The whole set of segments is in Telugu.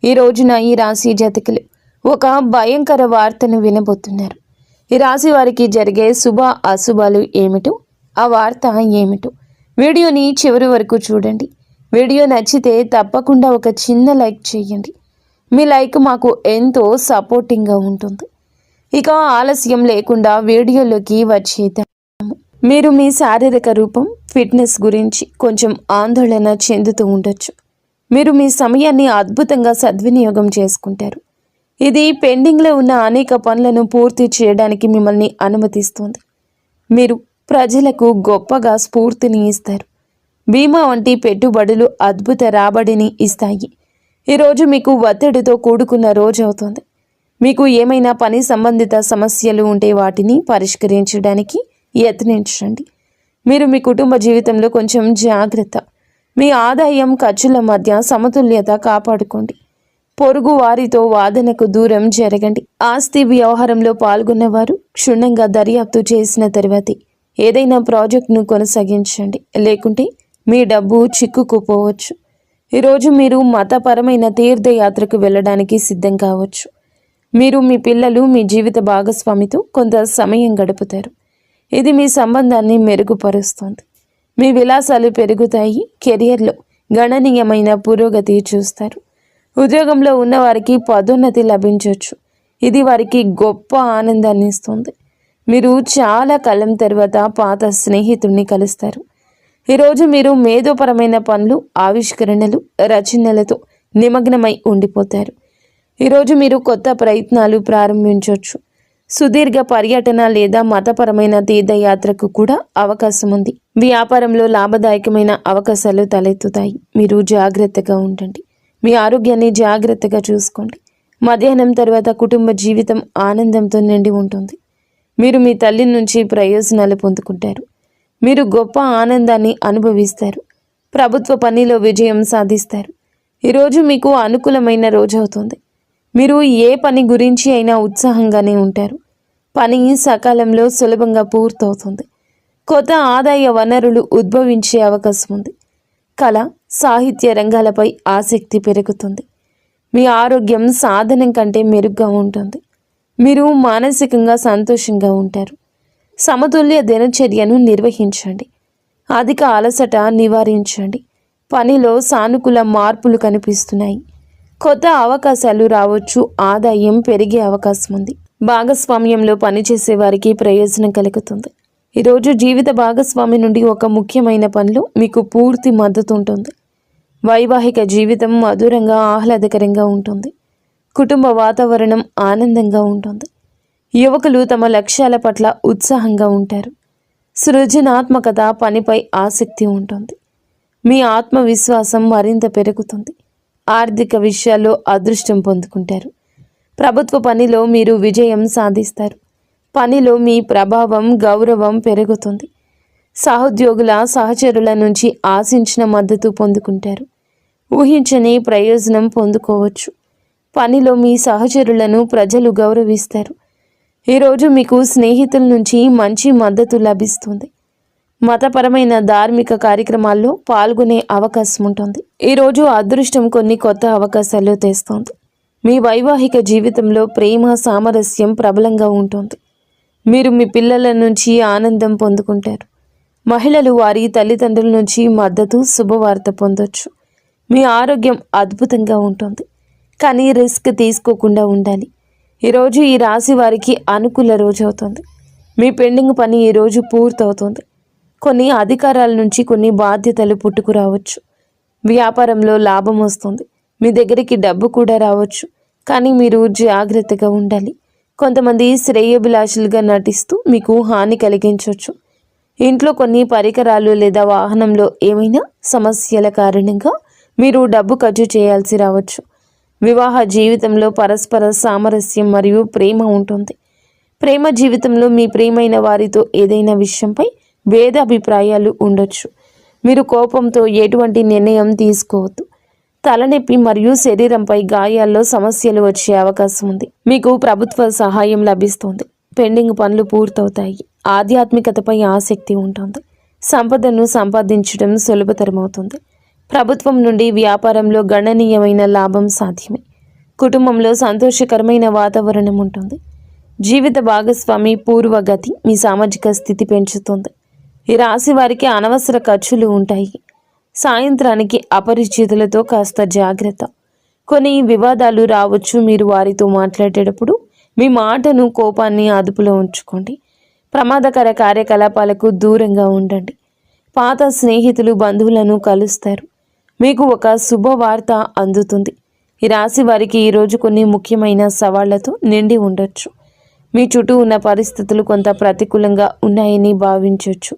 ఈ రోజున ఈ రాశి జాతకులు ఒక భయంకర వార్తను వినబోతున్నారు. ఈ రాశి వారికి జరిగే శుభ అశుభాలు ఏమిటో, ఆ వార్త ఏమిటో వీడియోని చివరి వరకు చూడండి. వీడియో నచ్చితే తప్పకుండా ఒక చిన్న లైక్ చేయండి. మీ లైక్ మాకు ఎంతో సపోర్టింగ్గా ఉంటుంది. ఇక ఆలస్యం లేకుండా వీడియోలోకి వచ్చేద్దాం. మీరు మీ శారీరక రూపం, ఫిట్నెస్ గురించి కొంచెం ఆందోళన చెందుతూ ఉండొచ్చు. మీరు మీ సమయాన్ని అద్భుతంగా సద్వినియోగం చేసుకుంటారు. ఇది పెండింగ్లో ఉన్న అనేక పనులను పూర్తి చేయడానికి మిమ్మల్ని అనుమతిస్తుంది. మీరు ప్రజలకు గొప్పగా స్ఫూర్తిని ఇస్తారు. బీమా వంటి పెట్టుబడులు అద్భుత రాబడిని ఇస్తాయి. ఈరోజు మీకు ఒత్తిడితో కూడుకున్న రోజు అవుతుంది. మీకు ఏమైనా పని సంబంధిత సమస్యలు ఉంటే వాటిని పరిష్కరించడానికి యత్నించండి. మీరు మీ కుటుంబ జీవితంలో కొంచెం జాగ్రత్త. మీ ఆదాయం ఖర్చుల మధ్య సమతుల్యత కాపాడుకోండి. పొరుగు వారితో వాదనకు దూరం జరగండి. ఆస్తి వ్యవహారంలో పాల్గొన్నవారు క్షుణ్ణంగా దర్యాప్తు చేసిన తర్వాతే ఏదైనా ప్రాజెక్టును కొనసాగించండి, లేకుంటే మీ డబ్బు చిక్కుకుపోవచ్చు. ఈరోజు మీరు మతపరమైన తీర్థయాత్రకు వెళ్ళడానికి సిద్ధం కావచ్చు. మీరు మీ పిల్లలు, మీ జీవిత భాగస్వామితో కొంత సమయం గడుపుతారు. ఇది మీ సంబంధాన్ని మెరుగుపరుస్తుంది. మీ విలాసాలు పెరుగుతాయి. కెరియర్లో గణనీయమైన పురోగతి చూస్తారు. ఉద్యోగంలో ఉన్నవారికి పదోన్నతి లభించవచ్చు. ఇది వారికి గొప్ప ఆనందాన్ని ఇస్తుంది. మీరు చాలా కాలం తర్వాత పాత స్నేహితుడిని కలుస్తారు. ఈరోజు మీరు మేధోపరమైన పనులు, ఆవిష్కరణలు, రచనలతో నిమగ్నమై ఉండిపోతారు. ఈరోజు మీరు కొత్త ప్రయత్నాలు ప్రారంభించవచ్చు. సుదీర్ఘ పర్యటన లేదా మతపరమైన తీర్థయాత్రకు కూడా అవకాశం ఉంది. వ్యాపారంలో లాభదాయకమైన అవకాశాలు తలెత్తుతాయి. మీరు జాగ్రత్తగా ఉండండి. మీ ఆరోగ్యాన్ని జాగ్రత్తగా చూసుకోండి. మధ్యాహ్నం తర్వాత కుటుంబ జీవితం ఆనందంతో నిండి ఉంటుంది. మీరు మీ తల్లి నుంచి ప్రయోజనాలు పొందుకుంటారు. మీరు గొప్ప ఆనందాన్ని అనుభవిస్తారు. ప్రభుత్వ పనిలో విజయం సాధిస్తారు. ఈరోజు మీకు అనుకూలమైన రోజు అవుతుంది. మీరు ఏ పని గురించి అయినా ఉత్సాహంగానే ఉంటారు. పని సకాలంలో సులభంగా పూర్తవుతుంది. కొత్త ఆదాయ వనరులు ఉద్భవించే అవకాశం ఉంది. కళ, సాహిత్య రంగాలపై ఆసక్తి పెరుగుతుంది. మీ ఆరోగ్యం సాధనం కంటే మెరుగ్గా ఉంటుంది. మీరు మానసికంగా సంతోషంగా ఉంటారు. సమతుల్య దినచర్యను నిర్వహించండి. అధిక అలసట నివారించండి. పనిలో సానుకూల మార్పులు కనిపిస్తున్నాయి. కొత్త అవకాశాలు రావచ్చు. ఆదాయం పెరిగే అవకాశం ఉంది. భాగస్వామ్యంలో పనిచేసే వారికి ప్రయోజనం కలుగుతుంది. ఈరోజు జీవిత భాగస్వామి నుండి ఒక ముఖ్యమైన పనిలో మీకు పూర్తి మద్దతు ఉంటుంది. వైవాహిక జీవితం మధురంగా, ఆహ్లాదకరంగా ఉంటుంది. కుటుంబ వాతావరణం ఆనందంగా ఉంటుంది. యువకులు తమ లక్ష్యాల పట్ల ఉత్సాహంగా ఉంటారు. సృజనాత్మకత, పనిపై ఆసక్తి ఉంటుంది. మీ ఆత్మవిశ్వాసం మరింత పెరుగుతుంది. ఆర్థిక విషయాల్లో అదృష్టం పొందుకుంటారు. ప్రభుత్వ పనిలో మీరు విజయం సాధిస్తారు. పనిలో మీ ప్రభావం, గౌరవం పెరుగుతుంది. సహోద్యోగుల, సహచరుల నుంచి ఆశించిన మద్దతు పొందుకుంటారు. ఊహించని ప్రయోజనం పొందుకోవచ్చు. పనిలో మీ సహచరులను ప్రజలు గౌరవిస్తారు. ఈరోజు మీకు స్నేహితుల నుంచి మంచి మద్దతు లభిస్తుంది. మతపరమైన ధార్మిక కార్యక్రమాల్లో పాల్గొనే అవకాశం ఉంటుంది. ఈరోజు అదృష్టం కొన్ని కొత్త అవకాశాలు తెస్తుంది. మీ వైవాహిక జీవితంలో ప్రేమ, సామరస్యం ప్రబలంగా ఉంటుంది. మీరు మీ పిల్లల నుంచి ఆనందం పొందుకుంటారు. మహిళలు వారి తల్లిదండ్రుల నుంచి మద్దతు, శుభవార్త పొందొచ్చు. మీ ఆరోగ్యం అద్భుతంగా ఉంటుంది, కానీ రిస్క్ తీసుకోకుండా ఉండాలి. ఈరోజు ఈ రాశి వారికి అనుకూల రోజు అవుతుంది. మీ పెండింగ్ పని ఈరోజు పూర్తవుతుంది. కొన్ని అధికారాల నుంచి కొన్ని బాధ్యతలు పుట్టుకురావచ్చు. వ్యాపారంలో లాభం వస్తుంది. మీ దగ్గరికి డబ్బు కూడా రావచ్చు, కానీ మీరు జాగ్రత్తగా ఉండాలి. కొంతమంది శ్రేయోభిలాషులుగా నటిస్తూ మీకు హాని కలిగించవచ్చు. ఇంట్లో కొన్ని పరికరాలు లేదా వాహనంలో ఏమైనా సమస్యల కారణంగా మీరు డబ్బు ఖర్చు చేయాల్సి రావచ్చు. వివాహ జీవితంలో పరస్పర సామరస్యం మరియు ప్రేమ ఉంటుంది. ప్రేమ జీవితంలో మీ ప్రియమైన వారితో ఏదైనా విషయంపై భేదాభిప్రాయాలు ఉండొచ్చు. మీరు కోపంతో ఎటువంటి నిర్ణయం తీసుకోవద్దు. తలనొప్పి మరియు శరీరంపై గాయాల్లో సమస్యలు వచ్చే అవకాశం ఉంది. మీకు ప్రభుత్వ సహాయం లభిస్తుంది. పెండింగ్ పనులు పూర్తవుతాయి. ఆధ్యాత్మికతపై ఆసక్తి ఉంటుంది. సంపదను సంపాదించడం సులభతరమవుతుంది. ప్రభుత్వం నుండి వ్యాపారంలో గణనీయమైన లాభం సాధ్యమే. కుటుంబంలో సంతోషకరమైన వాతావరణం ఉంటుంది. జీవిత భాగస్వామి పూర్వగతి మీ సామాజిక స్థితి పెంచుతుంది. ఈ రాశి వారికి అనవసర ఖర్చులు ఉంటాయి. సాయంత్రానికి అపరిచితులతో కాస్త జాగ్రత్త. కొన్ని వివాదాలు రావచ్చు. మీరు వారితో మాట్లాడేటప్పుడు మీ మాటను, కోపాన్ని అదుపులో ఉంచుకోండి. ప్రమాదకర కార్యకలాపాలకు దూరంగా ఉండండి. పాత స్నేహితులు, బంధువులను కలుస్తారు. మీకు ఒక శుభవార్త అందుతుంది. ఈ రాశి వారికి ఈరోజు కొన్ని ముఖ్యమైన సవాళ్లతో నిండి ఉండొచ్చు. మీ చుట్టూ ఉన్న పరిస్థితులు కొంత ప్రతికూలంగా ఉన్నాయని భావించవచ్చు.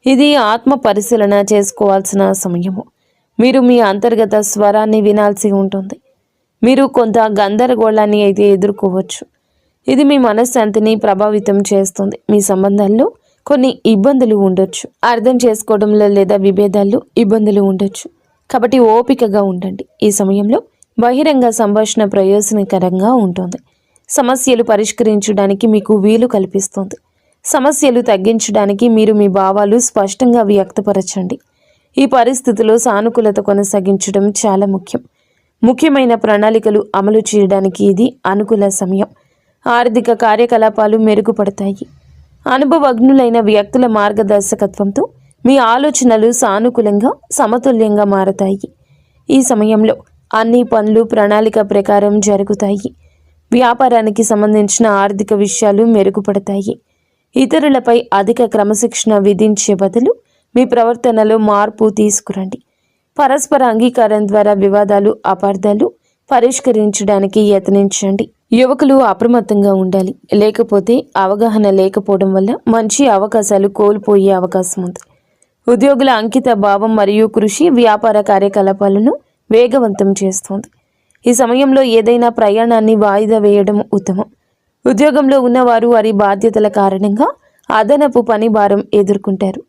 ఇది ఆత్మ పరిశీలన చేసుకోవాల్సిన సమయము. మీరు మీ అంతర్గత స్వరాన్ని వినాల్సి ఉంటుంది. మీరు కొంత గందరగోళాన్ని అయితే ఎదుర్కోవచ్చు. ఇది మీ మనశ్శాంతిని ప్రభావితం చేస్తుంది. మీ సంబంధాల్లో కొన్ని ఇబ్బందులు ఉండొచ్చు. అర్థం చేసుకోవడంలో లేదా విభేదాల్లో ఇబ్బందులు ఉండొచ్చు. కాబట్టి ఓపికగా ఉండండి. ఈ సమయంలో బహిరంగ సంభాషణ ప్రయోజనకరంగా ఉంటుంది. సమస్యలు పరిష్కరించడానికి మీకు వీలు కల్పిస్తుంది. సమస్యలు తగ్గించడానికి మీరు మీ భావాలు స్పష్టంగా వ్యక్తపరచండి. ఈ పరిస్థితిలో సానుకూలత కొనసాగించడం చాలా ముఖ్యం. ముఖ్యమైన ప్రణాళికలు అమలు చేయడానికి ఇది అనుకూల సమయం. ఆర్థిక కార్యకలాపాలు మెరుగుపడతాయి. అనుభవజ్ఞులైన వ్యక్తుల మార్గదర్శకత్వంతో మీ ఆలోచనలు సానుకూలంగా, సమతుల్యంగా మారతాయి. ఈ సమయంలో అన్ని పనులు ప్రణాళిక ప్రకారం జరుగుతాయి. వ్యాపారానికి సంబంధించిన ఆర్థిక విషయాలు మెరుగుపడతాయి. ఇతరులపై అధిక క్రమశిక్షణ విధించే బదులు మీ ప్రవర్తనలో మార్పు తీసుకురండి. పరస్పర అంగీకారం ద్వారా వివాదాలు, అపార్థాలు పరిష్కరించడానికి యత్నించండి. యువకులు అప్రమత్తంగా ఉండాలి. లేకపోతే అవగాహన లేకపోవడం వల్ల మంచి అవకాశాలు కోల్పోయే అవకాశం ఉంది. ఉద్యోగుల అంకిత భావం మరియు కృషి వ్యాపార కార్యకలాపాలను వేగవంతం చేస్తుంది. ఈ సమయంలో ఏదైనా ప్రయాణాన్ని వాయిదా వేయడం ఉత్తమం. ఉద్యోగంలో ఉన్నవారు వారి బాధ్యతల కారణంగా అదనపు పని భారం ఎదుర్కొంటారు.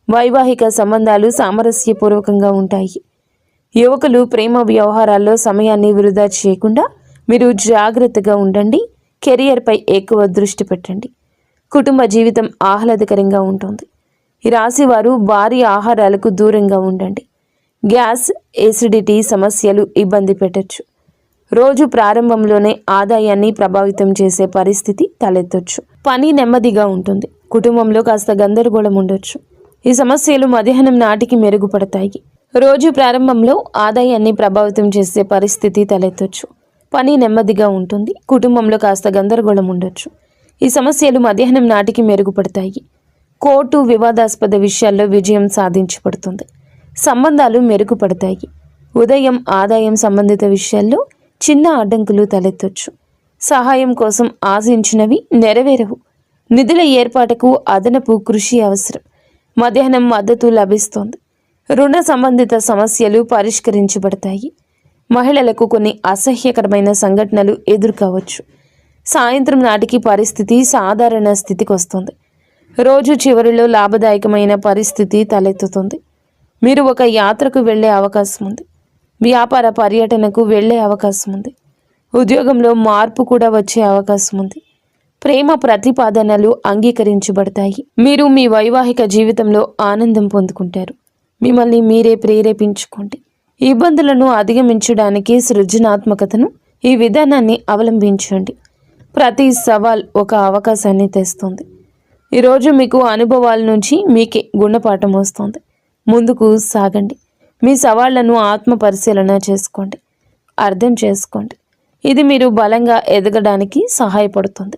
వైవాహిక సంబంధాలు సామరస్యపూర్వకంగా ఉంటాయి. యువకులు ప్రేమ వ్యవహారాల్లో సమయాన్ని వృధా చేయకుండా మీరు జాగ్రత్తగా ఉండండి. కెరియర్పై ఎక్కువ దృష్టి పెట్టండి. కుటుంబ జీవితం ఆహ్లాదకరంగా ఉంటుంది. ఈ రాశి వారు భారీ ఆహారాలకు దూరంగా ఉండండి. గ్యాస్, ఎసిడిటీ సమస్యలు ఇబ్బంది పెట్టచ్చు. రోజు ప్రారంభంలోనే ఆదాయాన్ని ప్రభావితం చేసే పరిస్థితి తలెత్తొచ్చు. పని నెమ్మదిగా ఉంటుంది. కుటుంబంలో కాస్త గందరగోళం ఉండొచ్చు. ఈ సమస్యలు మధ్యాహ్నం నాటికి మెరుగుపడతాయి. రోజు ప్రారంభంలో ఆదాయాన్ని ప్రభావితం చేసే పరిస్థితి తలెత్తొచ్చు. పని నెమ్మదిగా ఉంటుంది. కుటుంబంలో కాస్త గందరగోళం ఉండొచ్చు. ఈ సమస్యలు మధ్యాహ్నం నాటికి మెరుగుపడతాయి. కోర్టు, వివాదాస్పద విషయాల్లో విజయం సాధించబడుతుంది. సంబంధాలు మెరుగుపడతాయి. ఉదయం ఆదాయం సంబంధిత విషయాల్లో చిన్న అడ్డంకులు తలెత్తొచ్చు. సహాయం కోసం ఆశించినవి నెరవేరవు. నిధుల ఏర్పాటుకు అదనపు కృషి అవసరం. మధ్యాహ్నం మద్దతు లభిస్తోంది. రుణ సంబంధిత సమస్యలు పరిష్కరించబడతాయి. మహిళలకు కొన్ని అసహ్యకరమైన సంఘటనలు ఎదుర్కోవచ్చు. సాయంత్రం నాటికి పరిస్థితి సాధారణ స్థితికి వస్తుంది. రోజు చివరిలో లాభదాయకమైన పరిస్థితి తలెత్తుతుంది. మీరు ఒక యాత్రకు వెళ్ళే అవకాశం ఉంది. వ్యాపార పర్యటనకు వెళ్ళే అవకాశం ఉంది. ఉద్యోగంలో మార్పు కూడా వచ్చే అవకాశం ఉంది. ప్రేమ ప్రతిపాదనలు అంగీకరించబడతాయి. మీరు మీ వైవాహిక జీవితంలో ఆనందం పొందుకుంటారు. మిమ్మల్ని మీరే ప్రేరేపించుకోండి. ఇబ్బందులను అధిగమించడానికి సృజనాత్మకతను, ఈ విధానాన్ని అవలంబించండి. ప్రతి సవాల్ ఒక అవకాశాన్ని తెస్తుంది. ఈరోజు మీకు అనుభవాల నుంచి మీకే గుణపాఠం వస్తుంది. ముందుకు సాగండి. మీ సవాళ్లను ఆత్మ పరిశీలన చేసుకోండి. అర్థం చేసుకోండి. ఇది మీరు బలంగా ఎదగడానికి సహాయపడుతుంది.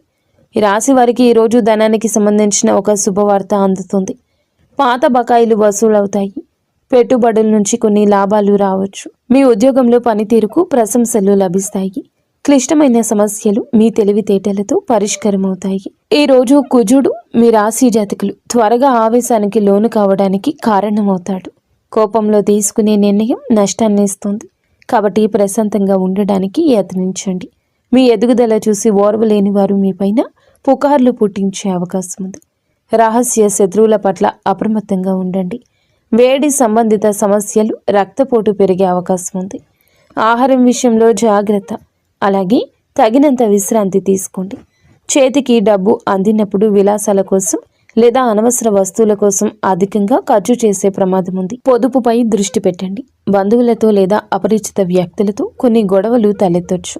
ఈ రాశి వారికి ఈరోజు ధనానికి సంబంధించిన ఒక శుభవార్త అందుతుంది. పాత బకాయిలు వసూలవుతాయి. పెట్టుబడుల నుంచి కొన్ని లాభాలు రావచ్చు. మీ ఉద్యోగంలో పనితీరుకు ప్రశంసలు లభిస్తాయి. క్లిష్టమైన సమస్యలు మీ తెలివితేటలతో పరిష్కారమవుతాయి. ఈ రోజు కుజుడు మీ రాశి జాతకులు త్వరగా ఆవేశానికి లోను కావడానికి కారణమవుతాడు. కోపంలో తీసుకునే నిర్ణయం నష్టాన్ని ఇస్తుంది. కాబట్టి ప్రశాంతంగా ఉండడానికి యత్నించండి. మీ ఎదుగుదల చూసి ఓర్వలేని వారు మీపైన పుకార్లు పుట్టించే అవకాశం ఉంది. రహస్య శత్రువుల పట్ల అప్రమత్తంగా ఉండండి. వేడి సంబంధిత సమస్యలు, రక్తపోటు పెరిగే అవకాశం ఉంది. ఆహారం విషయంలో జాగ్రత్త. అలాగే తగినంత విశ్రాంతి తీసుకోండి. చేతికి డబ్బు అందినప్పుడు విలాసాల కోసం లేదా అనవసర వస్తువుల కోసం అధికంగా ఖర్చు చేసే ప్రమాదం ఉంది. పొదుపుపై దృష్టి పెట్టండి. బంధువులతో లేదా అపరిచిత వ్యక్తులతో కొన్ని గొడవలు తలెత్తొచ్చు.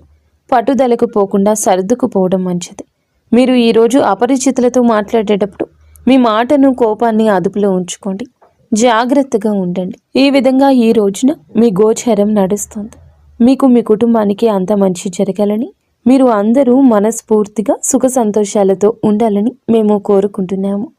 పట్టుదలకు పోకుండా సర్దుకుపోవడం మంచిది. మీరు ఈరోజు అపరిచితులతో మాట్లాడేటప్పుడు మీ మాటను, కోపాన్ని అదుపులో ఉంచుకోండి. జాగ్రత్తగా ఉండండి. ఈ విధంగా ఈ రోజున మీ గోచారం నడుస్తుంది. మీకు, మీ కుటుంబానికి అంత మంచి జరగాలని, మీరు అందరూ మనస్ఫూర్తిగా సుఖ సంతోషాలతో ఉండాలని మేము కోరుకుంటున్నాము.